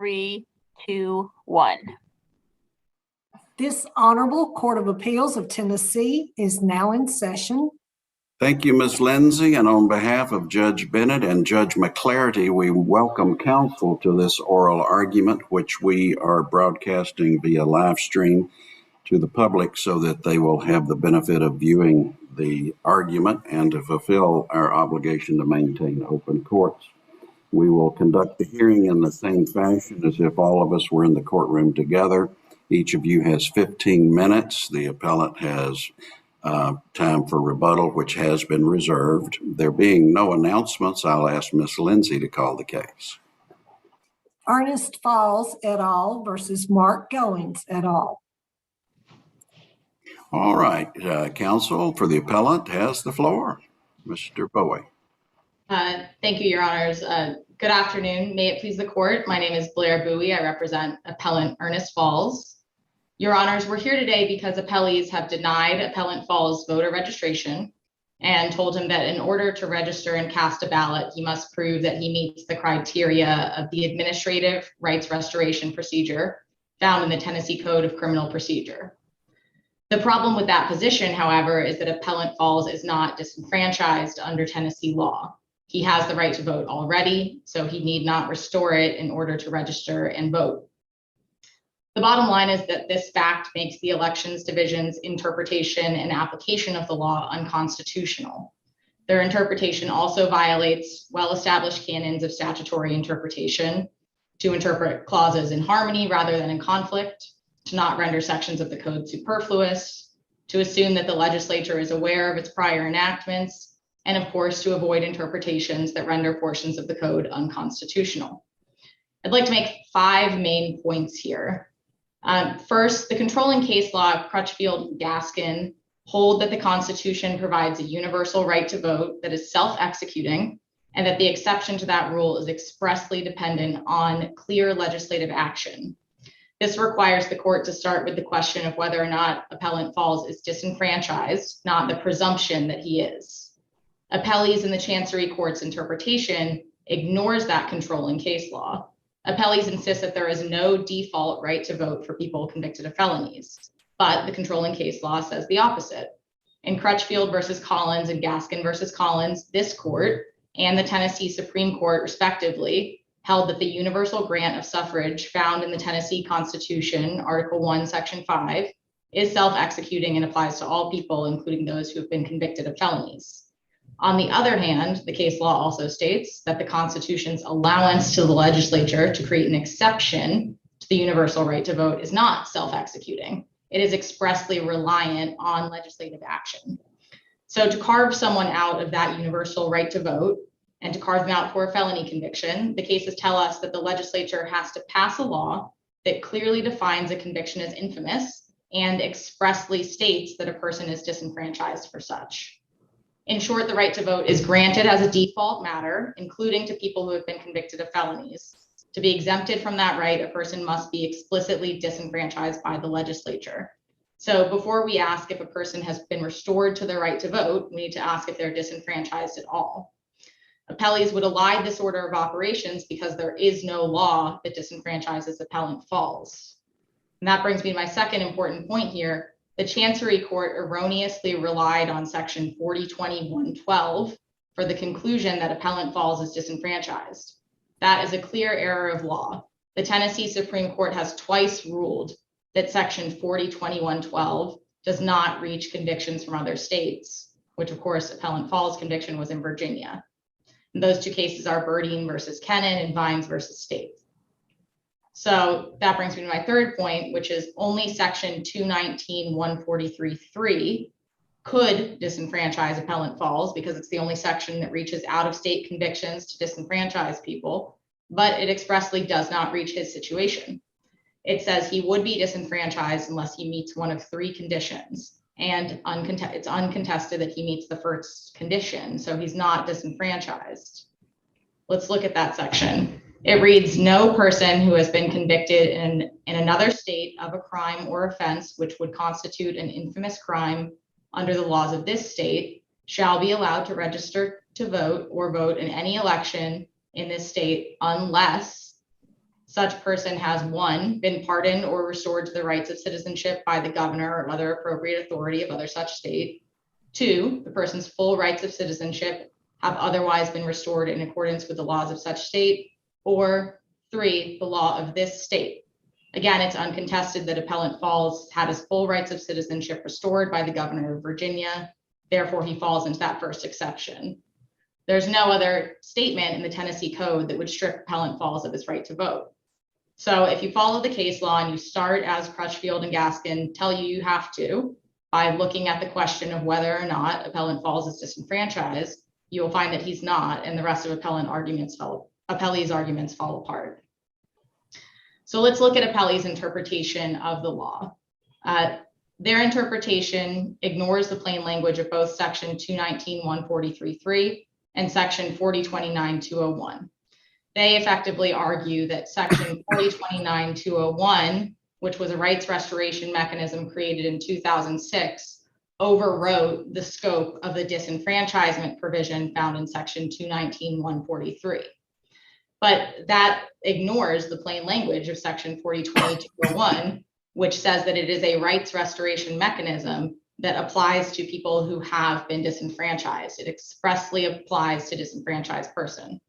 3, 2, 1. This Honorable Court of Appeals of Tennessee is now in session. Thank you, Ms. Lindsay, and on behalf of Judge Bennett and Judge McClarity, we welcome counsel to this oral argument, which we are broadcasting via live stream to the public so that they will have the benefit of viewing the argument and to fulfill our obligation to maintain open courts. We will conduct the hearing in the same fashion as if all of us were in the courtroom together. Each of you has 15 minutes. The appellant has time for rebuttal, which has been reserved. There being no announcements, I'll ask Ms. Lindsay to call the case. Ernest Falls et al. Versus Mark Goins et al. All right, counsel for the appellant has the floor. Mr. Bowie. Thank you, Your Honors. Good afternoon. May it please the court. My name is Blair Bowie. I represent appellant Ernest Falls. Your Honors, we're here today because appellees have denied appellant Falls voter registration and told him that in order to register and cast a ballot, he must prove that he meets the criteria of the Administrative Rights Restoration Procedure found in the Tennessee Code of Criminal Procedure. The problem with that position, however, is that appellant Falls is not disenfranchised under Tennessee law. He has the right to vote already, so he need not restore it in order to register and vote. The bottom line is that this fact makes the Elections Division's interpretation and application of the law unconstitutional. Their interpretation also violates well-established canons of statutory interpretation to interpret clauses in harmony rather than in conflict, to not render sections of the code superfluous, to assume that the legislature is aware of its prior enactments, and of course, to avoid interpretations that render portions of the code unconstitutional. I'd like to make 5 main points here. First, the controlling case law of Crutchfield and Gaskin hold that the Constitution provides a universal right to vote that is self-executing, and that the exception to that rule is expressly dependent on clear legislative action. This requires the court to start with the question of whether or not appellant Falls is disenfranchised, not the presumption that he is. Appellees in the Chancery Court's interpretation ignores that controlling case law. Appellees insist that there is no default right to vote for people convicted of felonies, but the controlling case law says the opposite. In Crutchfield versus Collins and Gaskin versus Collins, this court and the Tennessee Supreme Court, respectively, held that the universal grant of suffrage found in the Tennessee Constitution, Article 1, Section 5, is self-executing and applies to all people, including those who have been convicted of felonies. On the other hand, the case law also states that the Constitution's allowance to the legislature to create an exception to the universal right to vote is not self-executing. It is expressly reliant on legislative action. So to carve someone out of that universal right to vote and to carve them out for a felony conviction, the cases tell us that the legislature has to pass a law that clearly defines a conviction as infamous and expressly states that a person is disenfranchised for such. In short, the right to vote is granted as a default matter, including to people who have been convicted of felonies. To be exempted from that right, a person must be explicitly disenfranchised by the legislature. So before we ask if a person has been restored to their right to vote, we need to ask if they're disenfranchised at all. Appellees would elide this order of operations because there is no law that disenfranchises appellant Falls. And that brings me to my second important point here. The Chancery Court erroneously relied on Section 4021.12 for the conclusion that appellant Falls is disenfranchised. That is a clear error of law. The Tennessee Supreme Court has twice ruled that Section 4021.12 does not reach convictions from other states, which of course appellant Falls' conviction was in Virginia. And those 2 cases are Burdine versus Kennan and Vines versus State. So that brings me to my third point, which is only Section 219.143.3 could disenfranchise appellant Falls because it's the only section that reaches out-of-state convictions to disenfranchise people, but it expressly does not reach his situation. It says he would be disenfranchised unless he meets one of 3 conditions, and it's uncontested that he meets the first condition, so he's not disenfranchised. Let's look at that section. It reads, no person who has been convicted in another state of a crime or offense which would constitute an infamous crime under the laws of this state shall be allowed to register to vote or vote in any election in this state unless such person has 1, been pardoned or restored to the rights of citizenship by the governor or other appropriate authority of other such state. 2, the person's full rights of citizenship have otherwise been restored in accordance with the laws of such state. Or 3, the law of this state. Again, it's uncontested that Appellant Falls had his full rights of citizenship restored by the governor of Virginia. Therefore, he falls into that first exception. There's no other statement in the Tennessee Code that would strip Appellant Falls of his right to vote. So if you follow the case law and you start as Crutchfield and Gaskin tell you have to, by looking at the question of whether or not Appellant Falls is disenfranchised, you will find that he's not, and the rest of Appellee's arguments fall apart. So let's look at Appellee's interpretation of the law. Their interpretation ignores the plain language of both Section 219-143(3) and Section 4029-201. They effectively argue that Section 4029-201, which was a rights restoration mechanism created in 2006, overwrote the scope of the disenfranchisement provision found in Section 219-143. But that ignores the plain language of Section 4020-201, which says that it is a rights restoration mechanism that applies to people who have been disenfranchised. It expressly applies to disenfranchised person.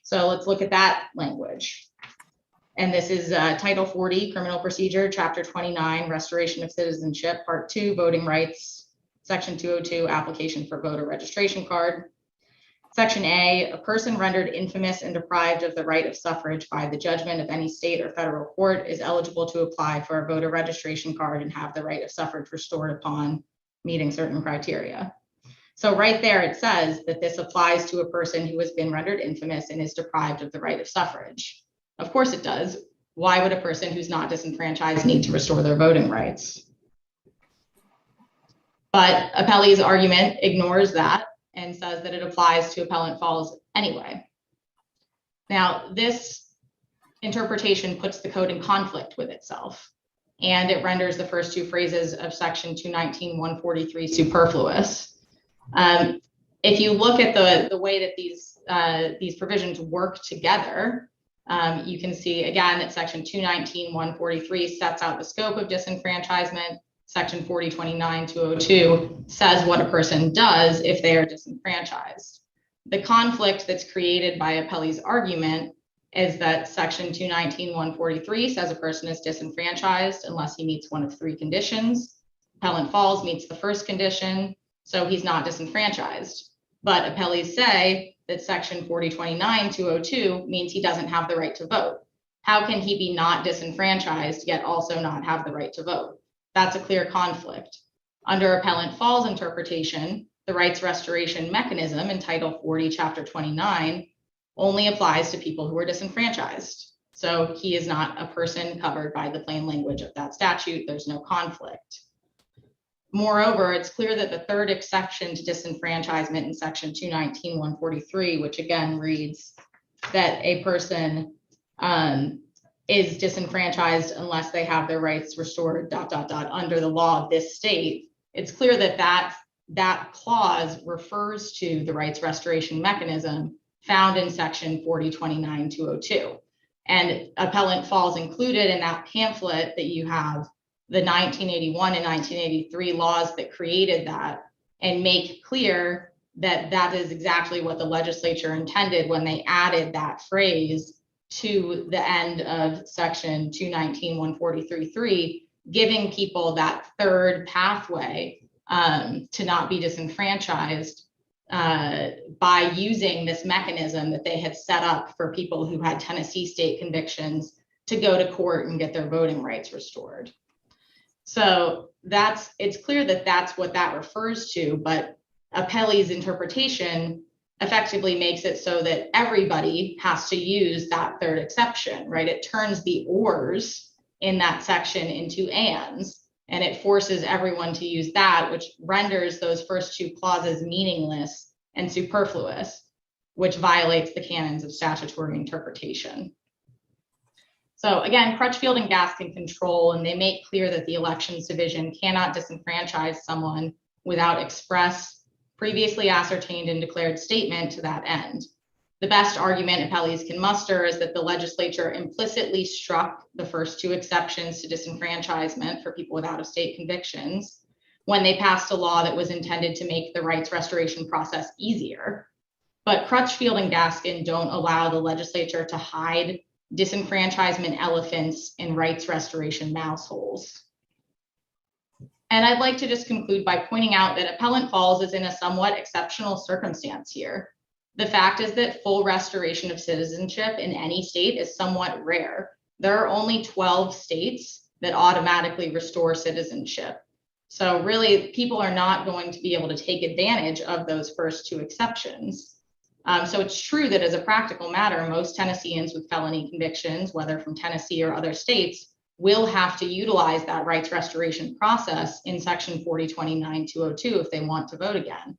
So let's look at that language. And this is Title 40, Criminal Procedure, Chapter 29, Restoration of Citizenship, Part 2, Voting Rights, Section 202, Application for Voter Registration Card. Section A, a person rendered infamous and deprived of the right of suffrage by the judgment of any state or federal court is eligible to apply for a voter registration card and have the right of suffrage restored upon meeting certain criteria. So right there, it says that this applies to a person who has been rendered infamous and is deprived of the right of suffrage. Of course it does. Why would a person who's not disenfranchised need to restore their voting rights? But Appellee's argument ignores that and says that it applies to Appellant Falls anyway. Now, this interpretation puts the code in conflict with itself, and it renders the first 2 phrases of Section 219-143 superfluous. If you look at the way that these provisions work together, you can see again that Section 219-143 sets out the scope of disenfranchisement. Section 4029-202 says what a person does if they are disenfranchised. The conflict that's created by Appellee's argument is that Section 219-143 says a person is disenfranchised unless he meets one of 3 conditions. Appellant Falls meets the first condition, so he's not disenfranchised. But Appellees say that Section 4029-202 means he doesn't have the right to vote. How can he be not disenfranchised yet also not have the right to vote? That's a clear conflict. Under Appellant Falls' interpretation, the rights restoration mechanism in Title 40, Chapter 29 only applies to people who are disenfranchised. So he is not a person covered by the plain language of that statute. There's no conflict. Moreover, it's clear that the 3rd exception to disenfranchisement in Section 219-143, which again reads that a person is disenfranchised unless they have their rights restored, ... under the law of this state. It's clear that that clause refers to the rights restoration mechanism found in Section 4029-202. And Appellant Falls included in that pamphlet that you have the 1981 and 1983 laws that created that and make clear that that is exactly what the legislature intended when they added that phrase to the end of Section 219-143(3), giving people that 3rd pathway to not be disenfranchised by using this mechanism that they had set up for people who had Tennessee state convictions to go to court and get their voting rights restored. So it's clear that that's what that refers to, but Appellee's interpretation effectively makes it so that everybody has to use that 3rd exception, right? It turns the ors in that section into ands, and it forces everyone to use that, which renders those first 2 clauses meaningless and superfluous, which violates the canons of statutory interpretation. So again, Crutchfield and Gaskin control, and they make clear that the Elections Division cannot disenfranchise someone without express, previously ascertained and declared statement to that end. The best argument appellees can muster is that the legislature implicitly struck the first two exceptions to disenfranchisement for people with out-of-state convictions when they passed a law that was intended to make the rights restoration process easier. But Crutchfield and Gaskin don't allow the legislature to hide disenfranchisement elephants in rights restoration mouse holes. And I'd like to just conclude by pointing out that Appellant Falls is in a somewhat exceptional circumstance here. The fact is that full restoration of citizenship in any state is somewhat rare. There are only 12 states that automatically restore citizenship. So really, people are not going to be able to take advantage of those first two exceptions. So it's true that as a practical matter, most Tennesseans with felony convictions, whether from Tennessee or other states, will have to utilize that rights restoration process in section 4029-202 if they want to vote again.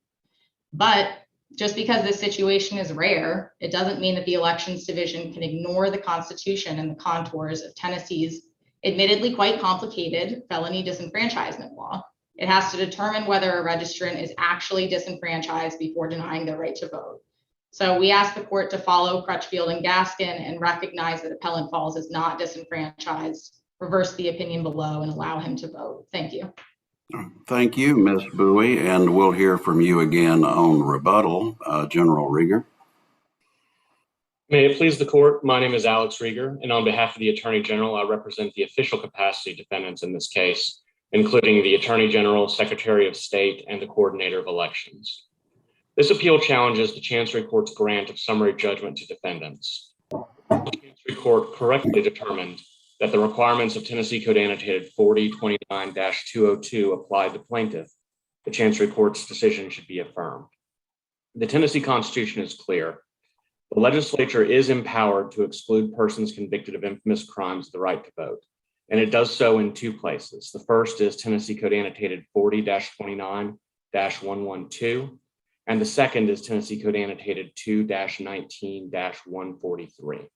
But just because this situation is rare, it doesn't mean that the Elections Division can ignore the Constitution and the contours of Tennessee's admittedly quite complicated felony disenfranchisement law. It has to determine whether a registrant is actually disenfranchised before denying their right to vote. So we ask the court to follow Crutchfield and Gaskin and recognize that Appellant Falls is not disenfranchised, reverse the opinion below, and allow him to vote. Thank you. Thank you, Ms. Bowie, and we'll hear from you again on rebuttal. General Rieger. May it please the court, my name is Alex Rieger, and on behalf of the Attorney General, I represent the official capacity defendants in this case, including the Attorney General, Secretary of State, and the Coordinator of Elections. This appeal challenges the Chancery Court's grant of summary judgment to defendants. The Chancery Court correctly determined that the requirements of Tennessee Code Annotated 4029-202 applied to plaintiff. The Chancery Court's decision should be affirmed. The Tennessee Constitution is clear. The legislature is empowered to exclude persons convicted of infamous crimes of the right to vote, and it does so in two places. The first is Tennessee Code Annotated 40-29-112, and the second is Tennessee Code Annotated 2-19-143.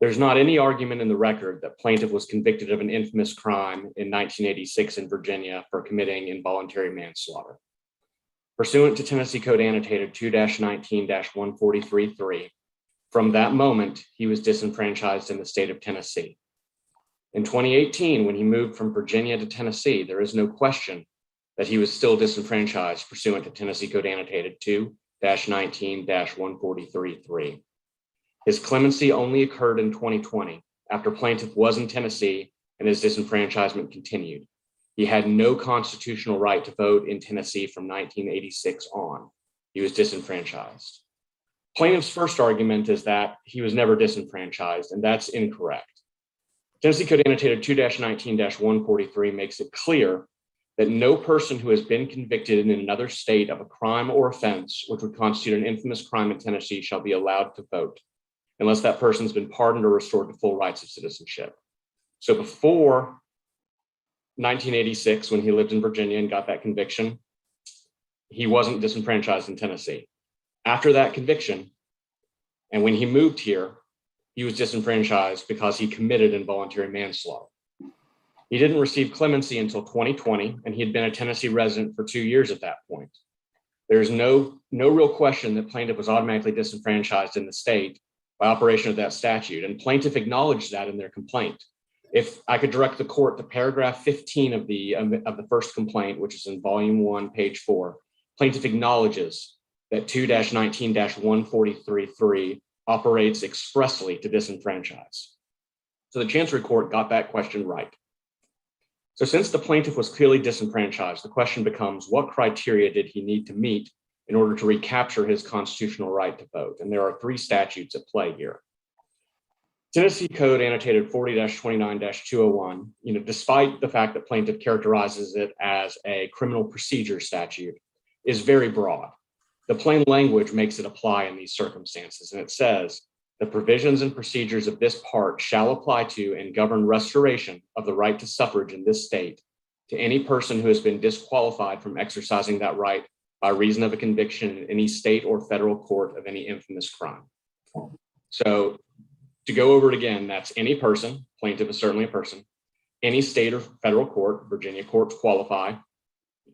There's not any argument in the record that plaintiff was convicted of an infamous crime in 1986 in Virginia for committing involuntary manslaughter. Pursuant to Tennessee Code Annotated 2-19-143.3, from that moment, he was disenfranchised in the state of Tennessee. In 2018, when he moved from Virginia to Tennessee, there is no question that he was still disenfranchised pursuant to Tennessee Code Annotated 2-19-143.3. His clemency only occurred in 2020 after plaintiff was in Tennessee and his disenfranchisement continued. He had no constitutional right to vote in Tennessee from 1986 on. He was disenfranchised. Plaintiff's first argument is that he was never disenfranchised, and that's incorrect. Tennessee Code Annotated 2-19-143 makes it clear that no person who has been convicted in another state of a crime or offense which would constitute an infamous crime in Tennessee shall be allowed to vote, unless that person's been pardoned or restored to full rights of citizenship. So before 1986, when he lived in Virginia and got that conviction, he wasn't disenfranchised in Tennessee. After that conviction, and when he moved here, he was disenfranchised because he committed involuntary manslaughter. He didn't receive clemency until 2020, and he had been a Tennessee resident for 2 years at that point. There's no real question that plaintiff was automatically disenfranchised in the state by operation of that statute, and plaintiff acknowledged that in their complaint. If I could direct the court to paragraph 15 of the first complaint, which is in volume 1, page 4, plaintiff acknowledges that 2-19-143.3 operates expressly to disenfranchise. So the Chancery Court got that question right. So since the plaintiff was clearly disenfranchised, the question becomes, what criteria did he need to meet in order to recapture his constitutional right to vote? And there are 3 statutes at play here. Tennessee Code Annotated 40-29-201, despite the fact that plaintiff characterizes it as a criminal procedure statute, is very broad. The plain language makes it apply in these circumstances, and it says, the provisions and procedures of this part shall apply to and govern restoration of the right to suffrage in this state to any person who has been disqualified from exercising that right by reason of a conviction in any state or federal court of any infamous crime. So to go over it again, that's any person, plaintiff is certainly a person, any state or federal court, Virginia courts qualify,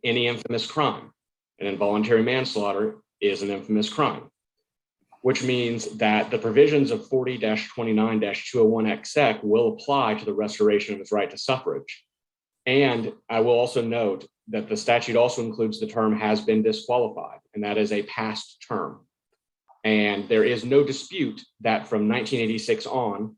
any infamous crime. An involuntary manslaughter is an infamous crime. which means that the provisions of 40-29-201 exec will apply to the restoration of his right to suffrage. And I will also note that the statute also includes the term has been disqualified, and that is a past term. And there is no dispute that from 1986 on,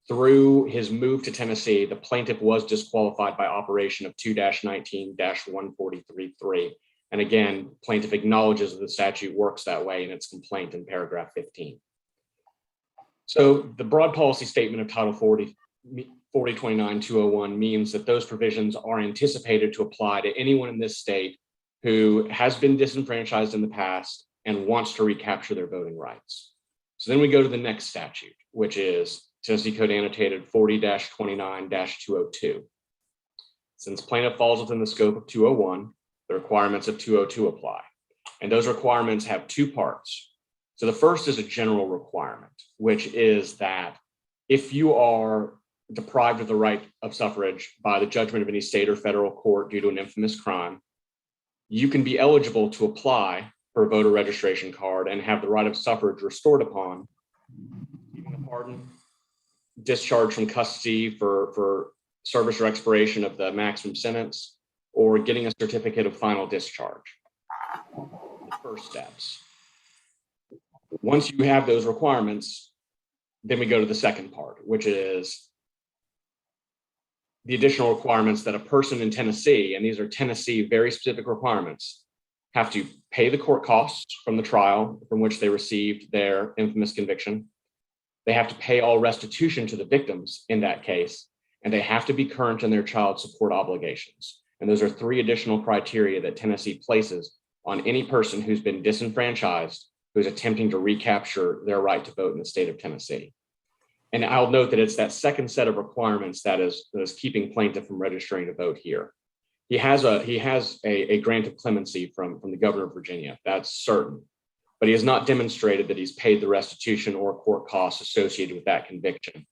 through his move to Tennessee, the plaintiff was disqualified by operation of 2-19-1433. And again, plaintiff acknowledges that the statute works that way in its complaint in paragraph 15. So the broad policy statement of Title 40-29-201 means that those provisions are anticipated to apply to anyone in this state who has been disenfranchised in the past and wants to recapture their voting rights. So then we go to the next statute, which is Tennessee Code Annotated 40-29-202. Since plaintiff falls within the scope of 201, the requirements of 202 apply. And those requirements have two parts. So the first is a general requirement, which is that if you are deprived of the right of suffrage by the judgment of any state or federal court due to an infamous crime, you can be eligible to apply for a voter registration card and have the right of suffrage restored upon even a pardon, discharge from custody for service or expiration of the maximum sentence, or getting a certificate of final discharge. The first steps. Once you have those requirements, then we go to the second part, which is the additional requirements that a person in Tennessee, and these are Tennessee very specific requirements, have to pay the court costs from the trial from which they received their infamous conviction. They have to pay all restitution to the victims in that case, and they have to be current in their child support obligations. And those are three additional criteria that Tennessee places on any person who's been disenfranchised, who's attempting to recapture their right to vote in the state of Tennessee. And I'll note that it's that second set of requirements that is keeping plaintiff from registering to vote here. He has a grant of clemency from the governor of Virginia, that's certain, but he has not demonstrated that he's paid the restitution or court costs associated with that conviction.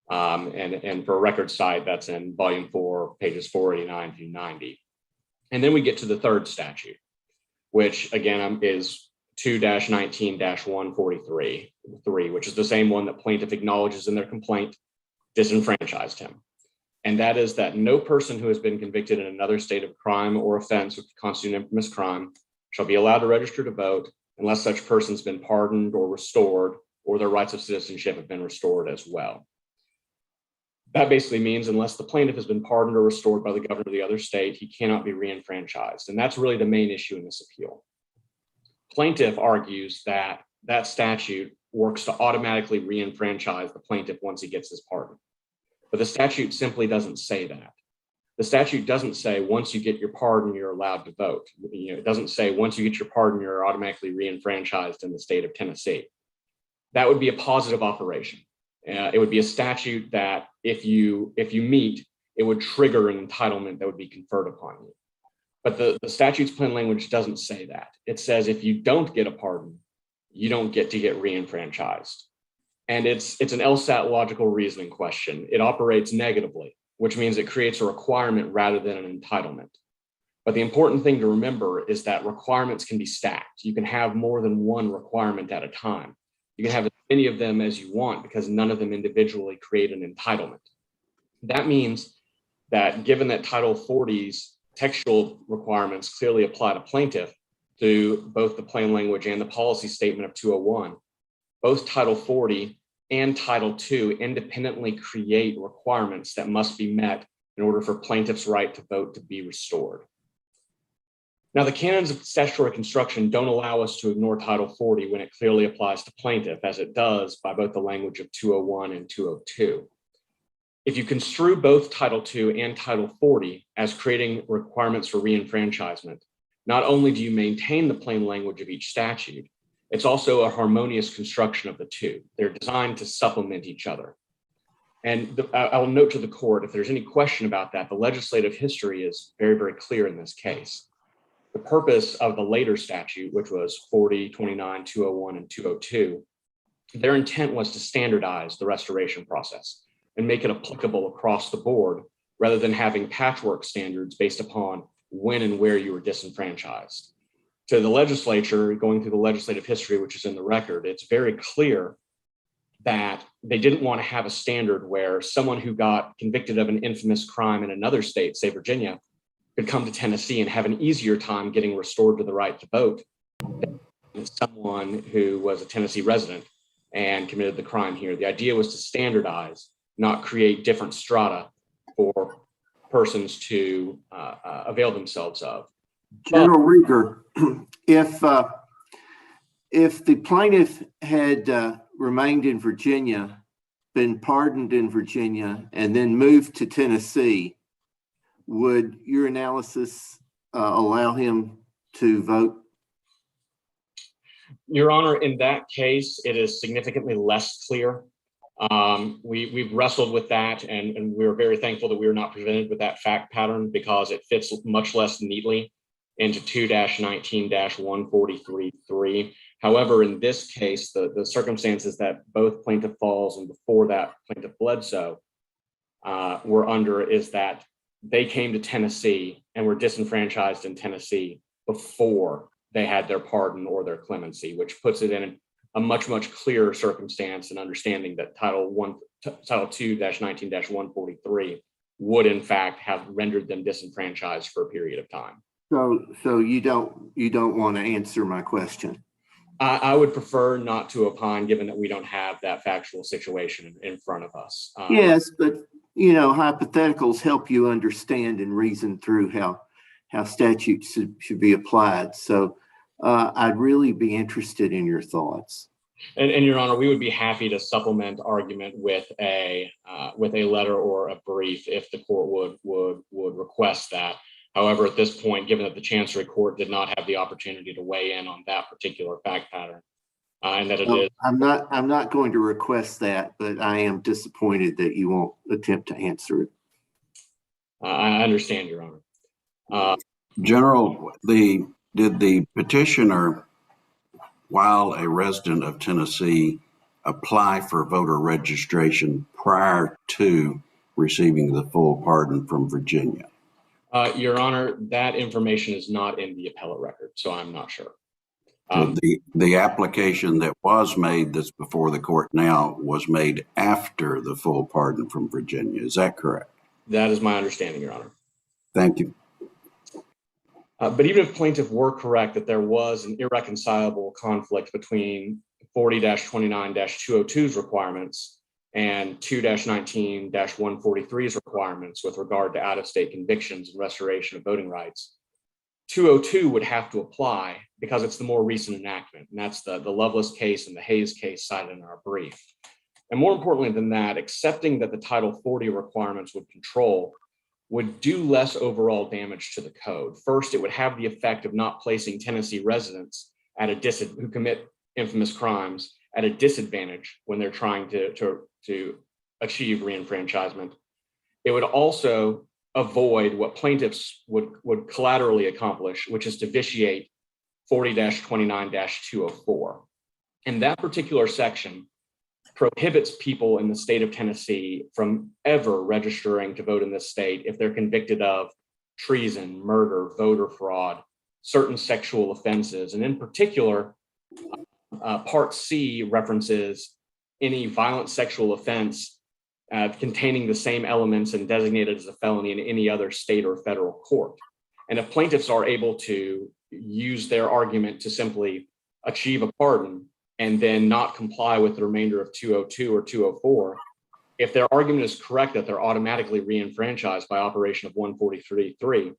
And for a record site, that's in volume 4, pages 489 through 90. And then we get to the third statute, which again is 2-19-143, which is the same one that plaintiff acknowledges in their complaint disenfranchised him. And that is that no person who has been convicted in another state of crime or offense which constitutes an infamous crime shall be allowed to register to vote unless such person's been pardoned or restored, or their rights of citizenship have been restored as well. That basically means unless the plaintiff has been pardoned or restored by the governor of the other state, he cannot be reenfranchised. And that's really the main issue in this appeal. Plaintiff argues that that statute works to automatically reenfranchise the plaintiff once he gets his pardon. But the statute simply doesn't say that. The statute doesn't say once you get your pardon, you're allowed to vote. It doesn't say once you get your pardon, you're automatically reenfranchised in the state of Tennessee. That would be a positive operation. It would be a statute that if you meet, it would trigger an entitlement that would be conferred upon you. But the statute's plain language doesn't say that. It says if you don't get a pardon, you don't get to get reenfranchised. And it's an LSAT logical reasoning question. It operates negatively, which means it creates a requirement rather than an entitlement. But the important thing to remember is that requirements can be stacked. You can have more than one requirement at a time. You can have as many of them as you want because none of them individually create an entitlement. That means that given that Title 40's textual requirements clearly apply to plaintiff through both the plain language and the policy statement of 201, both Title 40 and Title 2 independently create requirements that must be met in order for plaintiff's right to vote to be restored. Now, the canons of statutory construction don't allow us to ignore Title 40 when it clearly applies to plaintiff, as it does by both the language of 201 and 202. If you construe both Title 2 and Title 40 as creating requirements for reenfranchisement, not only do you maintain the plain language of each statute, it's also a harmonious construction of the two. They're designed to supplement each other. And I'll note to the court, if there's any question about that, the legislative history is very, very clear in this case. The purpose of the later statute, which was 40, 29, 201, and 202, their intent was to standardize the restoration process and make it applicable across the board rather than having patchwork standards based upon when and where you were disenfranchised. to the legislature, going through the legislative history, which is in the record, it's very clear that they didn't want to have a standard where someone who got convicted of an infamous crime in another state, say Virginia, could come to Tennessee and have an easier time getting restored to the right to vote than someone who was a Tennessee resident and committed the crime here. The idea was to standardize, not create different strata for persons to avail themselves of. General Rieger, if the plaintiff had remained in Virginia, been pardoned in Virginia, and then moved to Tennessee, would your analysis allow him to vote? Your Honor, in that case, it is significantly less clear. We've wrestled with that, and we're very thankful that we were not presented with that fact pattern because it fits much less neatly into 2-19-143.3. However, in this case, the circumstances that both Plaintiff Falls and before that Plaintiff Bledsoe were under is that they came to Tennessee and were disenfranchised in Tennessee before they had their pardon or their clemency, which puts it in a much, much clearer circumstance and understanding that Title 2-19-143 would in fact have rendered them disenfranchised for a period of time. So you don't want to answer my question? I would prefer not to opine, given that we don't have that factual situation in front of us. Yes, but hypotheticals help you understand and reason through how statutes should be applied. So I'd really be interested in your thoughts. And Your Honor, we would be happy to supplement argument with a letter or a brief if the court would request that. However, at this point, given that the Chancery Court did not have the opportunity to weigh in on that particular fact pattern, and that it is, I'm not going to request that, but I am disappointed that you won't attempt to answer it. I understand, Your Honor. General, did the petitioner, while a resident of Tennessee, apply for voter registration prior to receiving the full pardon from Virginia? Your Honor, that information is not in the appellate record, so I'm not sure. The application that was made that's before the court now was made after the full pardon from Virginia. Is that correct? That is my understanding, Your Honor. Thank you. But even if plaintiff were correct that there was an irreconcilable conflict between 40-29-202's requirements and 2-19-143's requirements with regard to out-of-state convictions and restoration of voting rights, 202 would have to apply because it's the more recent enactment, and that's the Lovelace case and the Hayes case cited in our brief. And more importantly than that, accepting that the Title 40 requirements would control would do less overall damage to the code. First, it would have the effect of not placing Tennessee residents at who commit infamous crimes at a disadvantage when they're trying to achieve reenfranchisement. It would also avoid what plaintiffs would collaterally accomplish, which is to vitiate 40-29-204. And that particular section prohibits people in the state of Tennessee from ever registering to vote in this state if they're convicted of treason, murder, voter fraud, certain sexual offenses. And in particular, Part C references any violent sexual offense containing the same elements and designated as a felony in any other state or federal court. And if plaintiffs are able to use their argument to simply achieve a pardon and then not comply with the remainder of 202 or 204, if their argument is correct that they're automatically reenfranchised by operation of 143.3,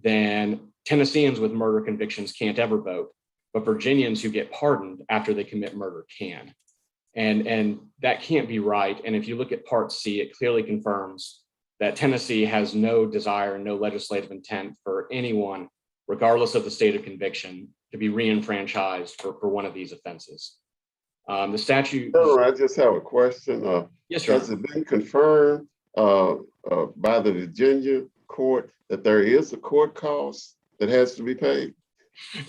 then Tennesseans with murder convictions can't ever vote, but Virginians who get pardoned after they commit murder can. And that can't be right. And if you look at Part C, it clearly confirms that Tennessee has no desire, no legislative intent for anyone, regardless of the state of conviction, to be reenfranchised for one of these offenses. The statute. I just have a question. Yes, sir. Has it been confirmed by the Virginia court that there is a court cost that has to be paid?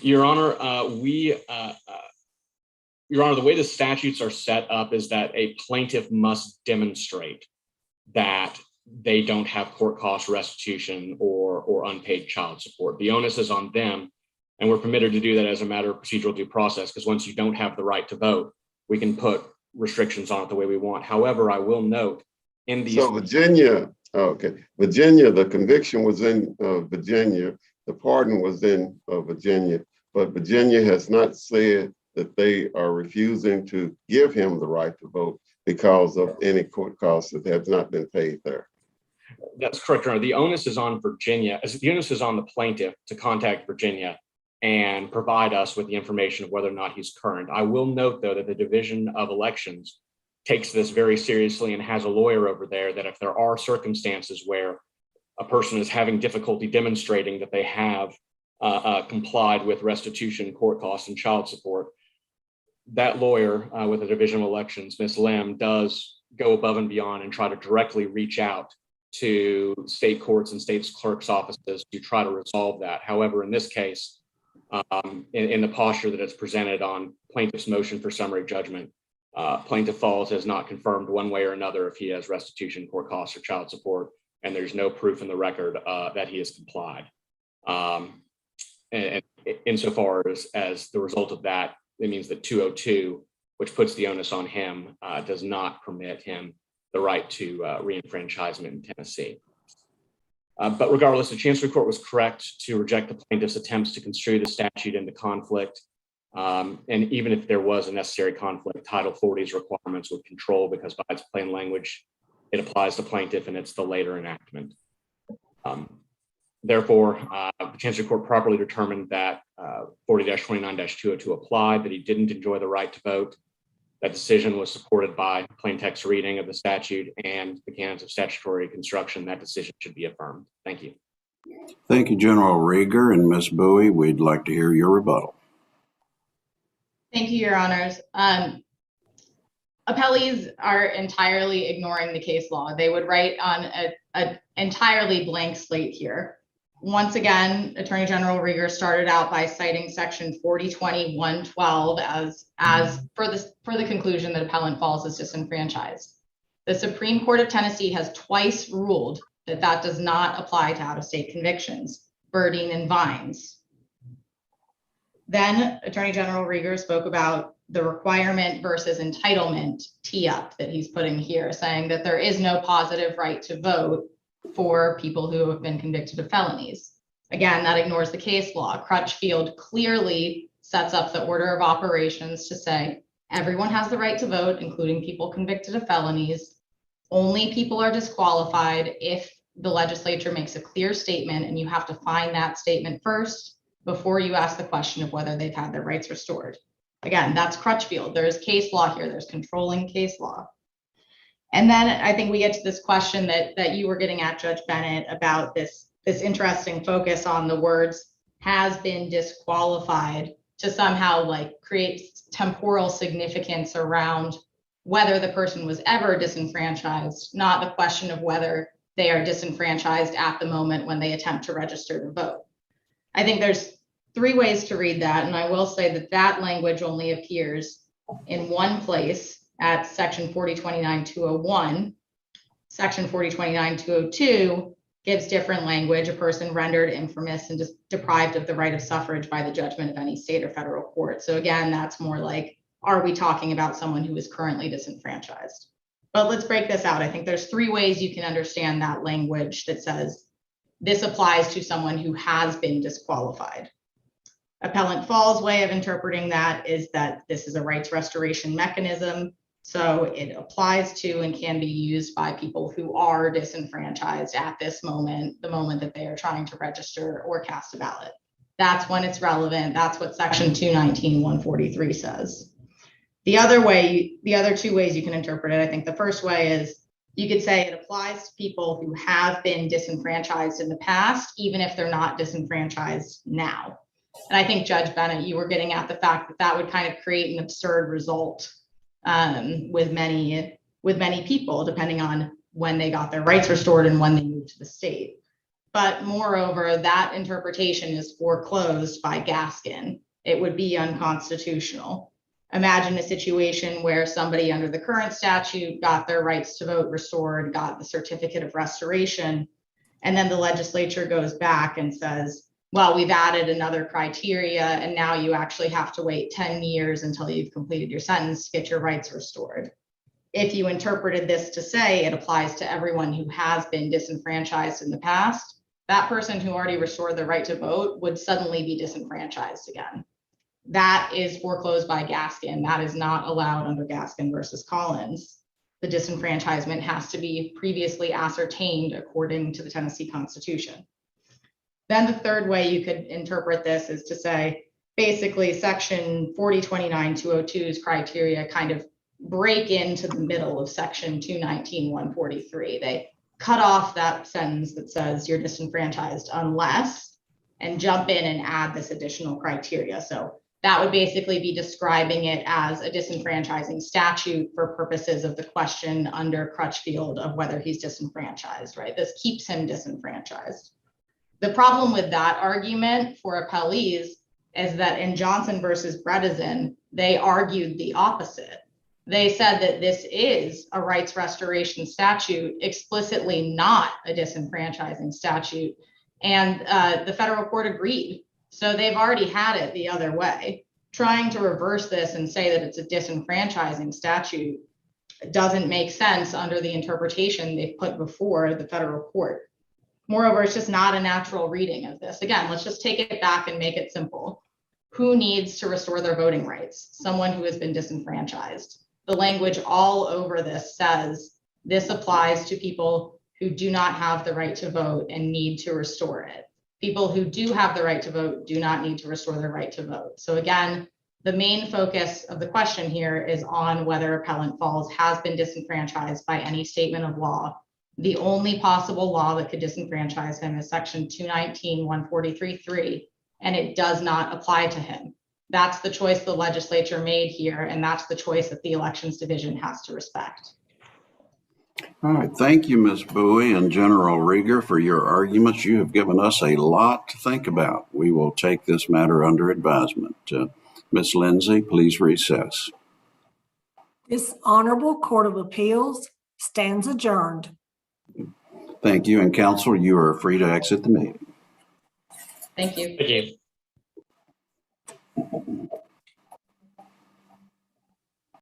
Your Honor, Your Honor, the way the statutes are set up is that a plaintiff must demonstrate that they don't have court cost restitution or unpaid child support. The onus is on them And we're permitted to do that as a matter of procedural due process, because once you don't have the right to vote, we can put restrictions on it the way we want. However, I will note in these. So Virginia, okay, Virginia, the conviction was in Virginia, the pardon was in Virginia, but Virginia has not said that they are refusing to give him the right to vote because of any court costs that have not been paid there. That's correct, Your Honor. The onus is on Virginia, the onus is on the plaintiff to contact Virginia and provide us with the information of whether or not he's current. I will note, though, that the Division of Elections takes this very seriously and has a lawyer over there that if there are circumstances where a person is having difficulty demonstrating that they have complied with restitution, court costs, and child support, that lawyer with the Division of Elections, Ms. Lim, does go above and beyond and try to directly reach out to state courts and state clerks' offices to try to resolve that. However, in this case, in the posture that it's presented on plaintiff's motion for summary judgment, Plaintiff Falls has not confirmed one way or another if he has restitution, court costs, or child support, and there's no proof in the record that he has complied. And insofar as the result of that, it means that 202, which puts the onus on him, does not permit him the right to re-enfranchisement in Tennessee. But regardless, the Chancery Court was correct to reject the plaintiff's attempts to construe the statute into conflict. And even if there was a necessary conflict, Title 40's requirements would control because by its plain language, it applies to plaintiff and it's the later enactment. Therefore, the Chancery Court properly determined that 40-29-202 applied, that he didn't enjoy the right to vote. That decision was supported by plain text reading of the statute and the canons of statutory construction. That decision should be affirmed. Thank you. Thank you, General Rieger, and Ms. Bowie. We'd like to hear your rebuttal. Thank you, Your Honors. Appellees are entirely ignoring the case law. They would write on an entirely blank slate here. Once again, Attorney General Rieger started out by citing Section 4020-112 as for the conclusion that Appellant Falls is disenfranchised. The Supreme Court of Tennessee has twice ruled that that does not apply to out-of-state convictions, Birding and Vines. Then Attorney General Rieger spoke about the requirement versus entitlement tee-up that he's putting here, saying that there is no positive right to vote for people who have been convicted of felonies. Again, that ignores the case law. Crutchfield clearly sets up the order of operations to say everyone has the right to vote, including people convicted of felonies. Only people are disqualified if the legislature makes a clear statement, and you have to find that statement first before you ask the question of whether they've had their rights restored. Again, that's Crutchfield. There's case law here. There's controlling case law. And then I think we get to this question that you were getting at, Judge Bennett, about this interesting focus on the words has been disqualified to somehow like create temporal significance around whether the person was ever disenfranchised, not the question of whether they are disenfranchised at the moment when they attempt to register to vote. I think there's three ways to read that, and I will say that that language only appears in one place at Section 4029-201. Section 4029-202 gives different language, a person rendered infamous and just deprived of the right of suffrage by the judgment of any state or federal court. So again, that's more like, are we talking about someone who is currently disenfranchised? But let's break this out. I think there's three ways you can understand that language that says this applies to someone who has been disqualified. Appellant Falls' way of interpreting that is that this is a rights restoration mechanism. So it applies to and can be used by people who are disenfranchised at this moment, the moment that they are trying to register or cast a ballot. That's when it's relevant. That's what Section 219-143 says. The other two ways you can interpret it, I think the first way is you could say it applies to people who have been disenfranchised in the past, even if they're not disenfranchised now. And I think, Judge Bennett, you were getting at the fact that that would kind of create an absurd result with many people, depending on when they got their rights restored and when they moved to the state. But moreover, that interpretation is foreclosed by Gaskin. It would be unconstitutional. Imagine a situation where somebody under the current statute got their rights to vote restored, got the certificate of restoration, and then the legislature goes back and says, well, we've added another criteria and now you actually have to wait 10 years until you've completed your sentence to get your rights restored. If you interpreted this to say it applies to everyone who has been disenfranchised in the past, that person who already restored the right to vote would suddenly be disenfranchised again. That is foreclosed by Gaskin. That is not allowed under Gaskin versus Collins. The disenfranchisement has to be previously ascertained according to the Tennessee Constitution. Then the third way you could interpret this is to say, basically section 4029-202's criteria kind of break into the middle of section 219-143. They cut off that sentence that says you're disenfranchised unless, and jump in and add this additional criteria. So that would basically be describing it as a disenfranchising statute for purposes of the question under Crutchfield of whether he's disenfranchised, right? This keeps him disenfranchised. The problem with that argument for appellees is that in Johnson versus Bredesen, they argued the opposite. They said that this is a rights restoration statute, explicitly not a disenfranchising statute. And the federal court agreed. So they've already had it the other way. Trying to reverse this and say that it's a disenfranchising statute doesn't make sense under the interpretation they've put before the federal court. Moreover, it's just not a natural reading of this. Again, let's just take it back and make it simple. Who needs to restore their voting rights? Someone who has been disenfranchised. The language all over this says this applies to people who do not have the right to vote and need to restore it. People who do have the right to vote do not need to restore their right to vote. So again, the main focus of the question here is on whether Appellant Falls has been disenfranchised by any statement of law. The only possible law that could disenfranchise him is section 219-143-3, and it does not apply to him. That's the choice the legislature made here, and that's the choice that the Elections Division has to respect. All right. Thank you, Ms. Bowie and General Rieger, for your arguments. You have given us a lot to think about. We will take this matter under advisement. Ms. Lindsay, please recess. This Honorable Court of Appeals stands adjourned. Thank you. And counsel, you are free to exit the meeting. Thank you. Thank you.